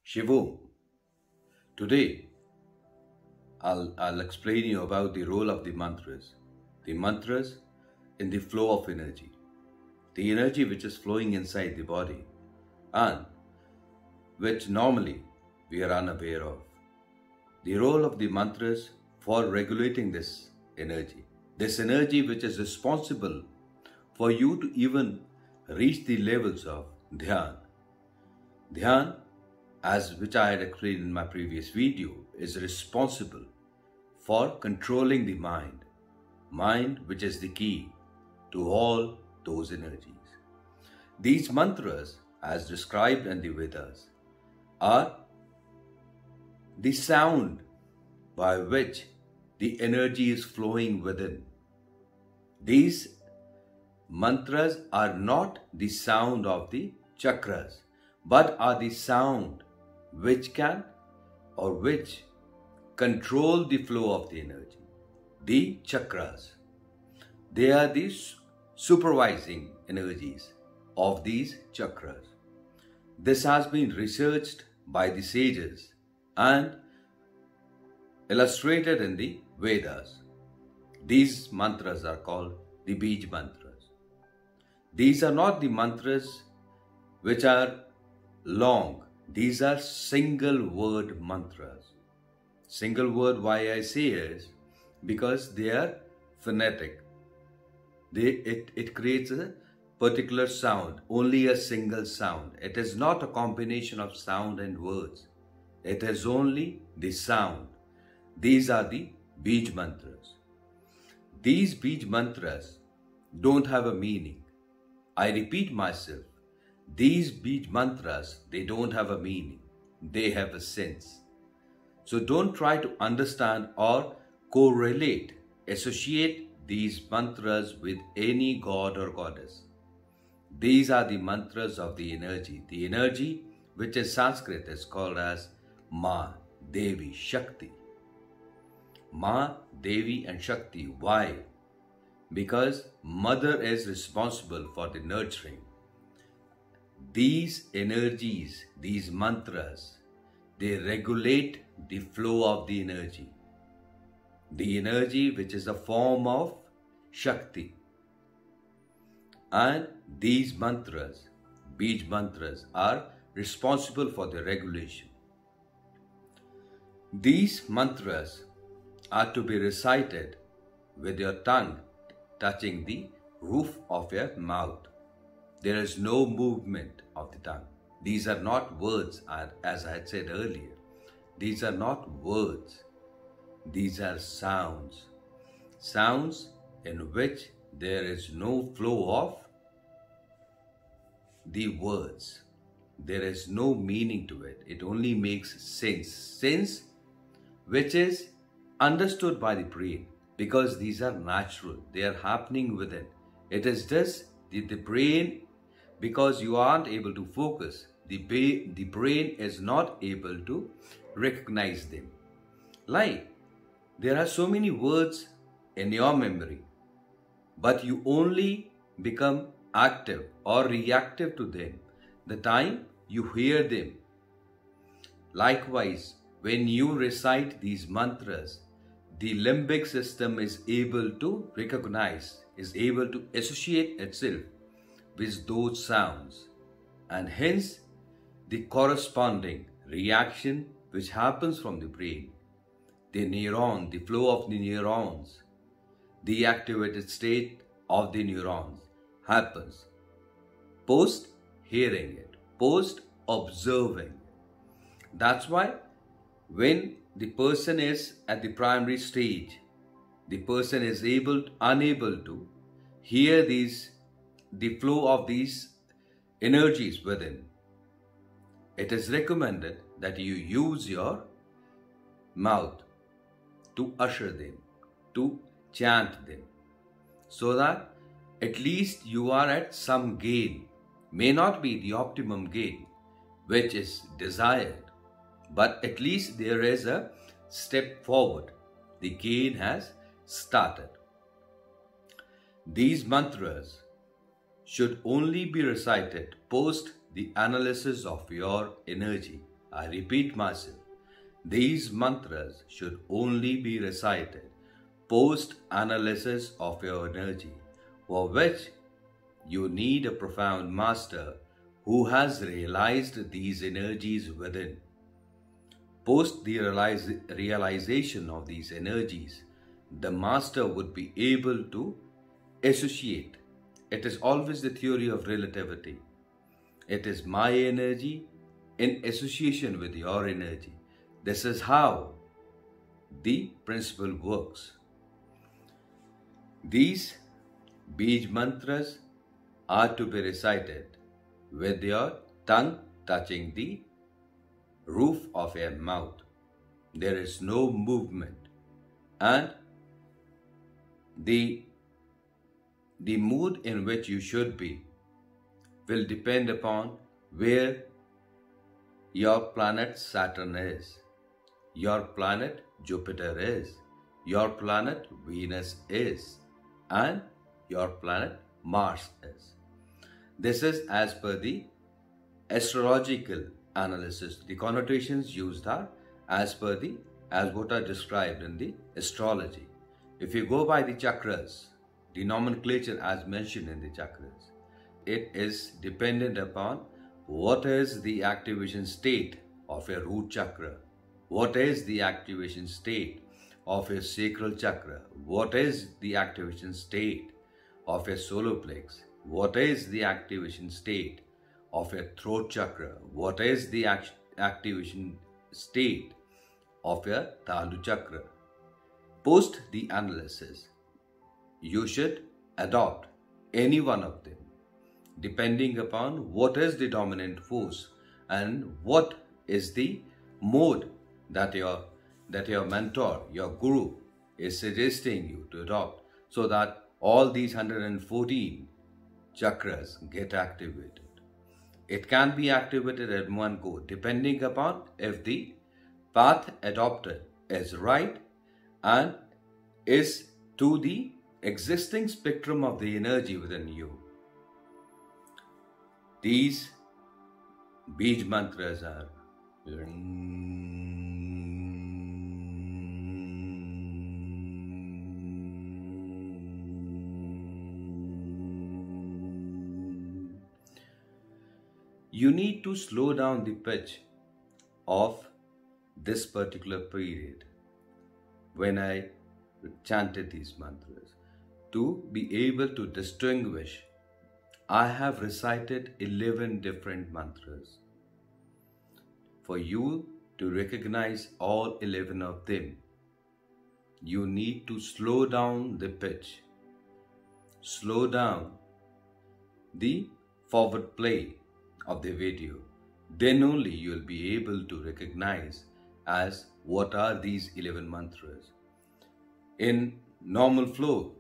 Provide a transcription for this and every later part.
Shivu. Today, I'll explain you about the role of the mantras. The mantras in the flow of energy. The energy which is flowing inside the body and which normally we are unaware of. The role of the mantras for regulating this energy. This energy which is responsible for you to even reach the levels of dhyan. Dhyan, as which I had explained in my previous video, is responsible for controlling the mind. Mind which is the key to all those energies. These mantras, as described in the Vedas, are the sound by which the energy is flowing within. These mantras are not the sound of the chakras, but are the sound which can or which control the flow of the energy. The chakras, they are the supervising energies of these chakras. This has been researched by the sages and illustrated in the Vedas. These mantras are called the Beej mantras. These are not the mantras which are long. These are single word mantras. Single word, why I say is because they are phonetic. It creates a particular sound, only a single sound. It is not a combination of sound and words. It is only the sound. These are the Beej mantras. These Beej mantras don't have a meaning. I repeat myself. These Beej mantras, they don't have a meaning. They have a sense. So don't try to understand or correlate, associate these mantras with any god or goddess. These are the mantras of the energy. The energy, which in Sanskrit is called as Ma, Devi, Shakti. Ma, Devi and Shakti. Why? Because mother is responsible for the nurturing. These energies, these mantras, they regulate the flow of the energy. The energy which is a form of Shakti. And these mantras, Beej mantras, are responsible for the regulation. These mantras are to be recited with your tongue touching the roof of your mouth. There is no movement of the tongue. These are not words, as I had said earlier. These are not words. These are sounds. Sounds in which there is no flow of the words. There is no meaning to it. It only makes sense. Sense which is understood by the brain because these are natural. They are happening within. It is just the brain, because you aren't able to focus. The brain is not able to recognize them. Like, there are so many words in your memory, but you only become active or reactive to them the time you hear them. Likewise, when you recite these mantras, the limbic system is able to recognize, is able to associate itself with those sounds, and hence the corresponding reaction which happens from the brain, the neuron, the flow of the neurons, the activated state of the neurons happens post hearing it, post observing. That's why when the person is at the primary stage, the person is unable to hear the flow of these energies within. It is recommended that you use your mouth to usher them, to chant them, so that at least you are at some gain. May not be the optimum gain which is desired, but at least there is a step forward. The gain has started. These mantras should only be recited post the analysis of your energy, I repeat myself, these mantras should only be recited post-analysis of your energy, for which you need a profound master who has realized these energies within. Post the realization of these energies, the master would be able to associate. It is always the theory of relativity. It is my energy in association with your energy. This is how the principle works. These Beej mantras are to be recited with your tongue touching the roof of your mouth. There is no movement, and the mood in which you should be will depend upon where your planet Saturn is, your planet Jupiter is, your planet Venus is, and your planet Mars is. This is as per the astrological analysis. The connotations used are as what are described in the astrology. If you go by the chakras, the nomenclature as mentioned in the chakras, it is dependent upon what is the activation state of your root chakra, what is the activation state of your sacral chakra, what is the activation state of your solar plex, what is the activation state of your throat chakra, what is the activation state of your Talu chakra. Post the analysis, you should adopt any one of them depending upon what is the dominant force and what is the mode that your mentor, your guru is suggesting you to adopt, so that all these 114 chakras get activated. It can be activated at one go depending upon if the path adopted is right and is to the existing spectrum of the energy within you. These Beej mantras are you need to slow down the pitch of this particular period when I chanted these mantras to be able to distinguish. I have recited 11 different mantras. For you to recognize all 11 of them, you need to slow down the pitch, slow down the forward play of the video. Then only you will be able to recognize as what are these 11 mantras. In normal flow,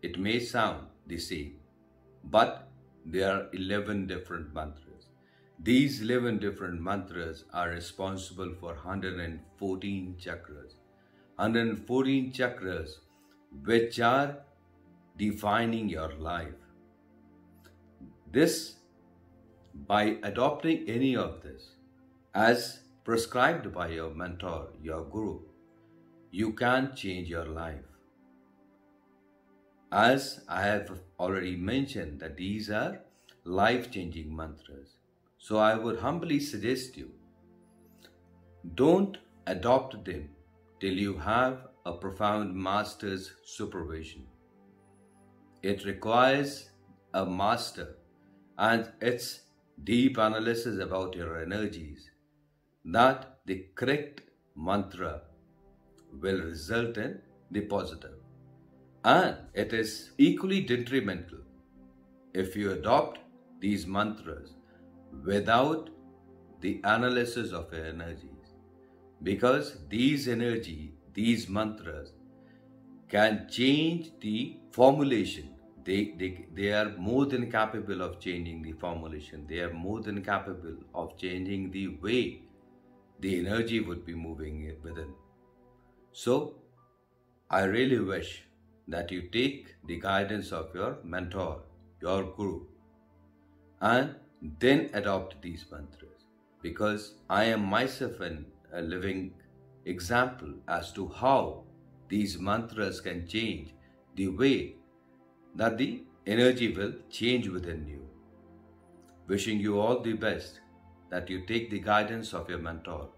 it may sound the same, but there are 11 different mantras. These 11 different mantras are responsible for 114 chakras. 114 chakras which are defining your life. This, by adopting any of this as prescribed by your mentor, your guru, you can change your life. As I have already mentioned that these are life-changing mantras. So I would humbly suggest you, don't adopt them till you have a profound master's supervision. It requires a master and its deep analysis about your energies that the correct mantra will result in the positive. And it is equally detrimental if you adopt these mantras without the analysis of your energies, because these mantras can change the formulation. They are more than capable of changing the formulation. They are more than capable of changing the way the energy would be moving within. So, I really wish that you take the guidance of your mentor, your guru, and then adopt these mantras. because I am myself a living example as to how these mantras can change the way that the energy will change within you. Wishing you all the best, that you take the guidance of your mentor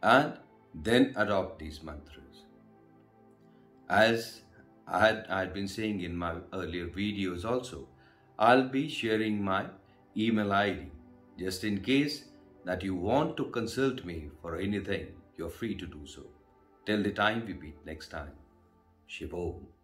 and then adopt these mantras. As I had been saying in my earlier videos also, I'll be sharing my email ID just in case that you want to consult me for anything. You're free to do so. Till the time we meet next time. Shiv Om.